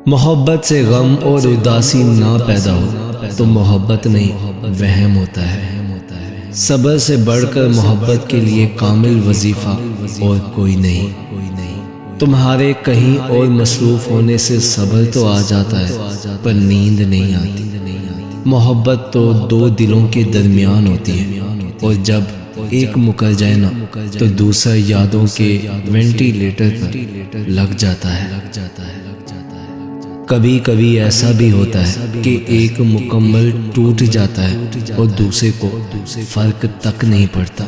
محبت سے غم اور اداسی نہ پیدا ہو تو محبت نہیں وہم ہوتا ہے۔ صبر سے بڑھ کر محبت کے لیے کامل وظیفہ اور کوئی نہیں۔ تمہارے کہیں اور مصروف ہونے سے صبر تو آ جاتا ہے پر نیند نہیں آتی۔ محبت تو دو دلوں کے درمیان ہوتی ہے اور جب ایک مکر جائے نا تو دوسرا یادوں کے وینٹیلیٹر پر لگ جاتا ہے۔ کبھی کبھی ایسا بھی ہوتا ہے کہ ایک مکمل ٹوٹ جاتا ہے اور دوسرے کو فرق تک نہیں پڑتا۔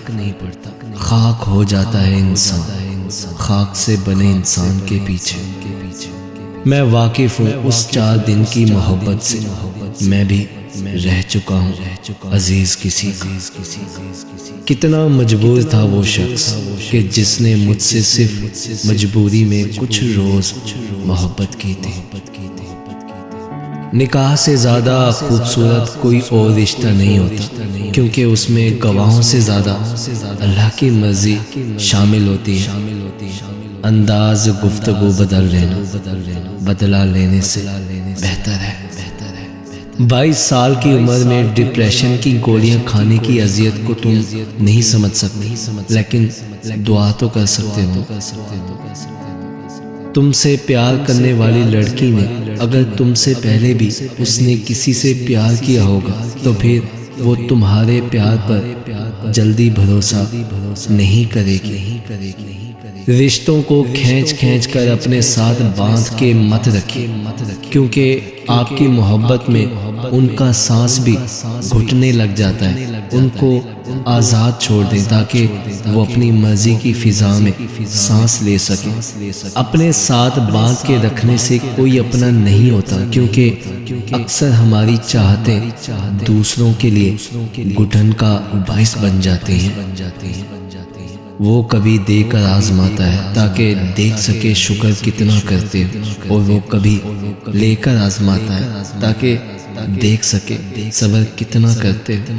خاک ہو جاتا ہے انسان خاک سے بنے انسان کے پیچھے۔ میں واقف ہوں اس 4 دن کی محبت سے، میں بھی رہ چکا ہوں عزیز کسی کا۔ کتنا مجبور تھا وہ شخص کہ جس نے مجھ سے صرف مجبوری میں کچھ روز محبت کی تھی۔ نکاح سے زیادہ خوبصورت کوئی اور رشتہ نہیں ہوتا، کیونکہ اس میں گواہوں سے زیادہ اللہ کی مرضی شامل ہوتی ہے۔ انداز گفتگو بدل لینا بدلہ لینے سے بہتر ہے۔ 22 سال کی عمر میں ڈپریشن کی گولیاں کھانے کی اذیت کو تم نہیں سمجھ سکتے، لیکن دعا تو کر سکتے ہو۔ تم سے پیار کرنے والی لڑکی نے اگر تم سے پہلے بھی اس نے کسی سے پیار کیا ہوگا تو پھر وہ تمہارے پیار پر جلدی بھروسہ نہیں کرے گی۔ رشتوں کو کھینچ کھینچ کر اپنے ساتھ باندھ کے مت رکھیں، کیونکہ آپ کی محبت میں ان کا سانس بھی گھٹنے لگ جاتا ہے۔ ان کو آزاد چھوڑ دیں تاکہ وہ اپنی مرضی کی فضا میں سانس لے سکیں۔ اپنے ساتھ باندھ کے رکھنے سے کوئی اپنا نہیں ہوتا، کیونکہ اکثر ہماری چاہتیں دوسروں کے لیے گھٹن کا باعث بن جاتی ہیں۔ وہ کبھی دے کر آزماتا ہے تاکہ دیکھ سکے شکر کتنا کرتے ہو، اور وہ کبھی لے کر آزماتا ہے تاکہ دیکھ سکے صبر کتنا کرتے ہو۔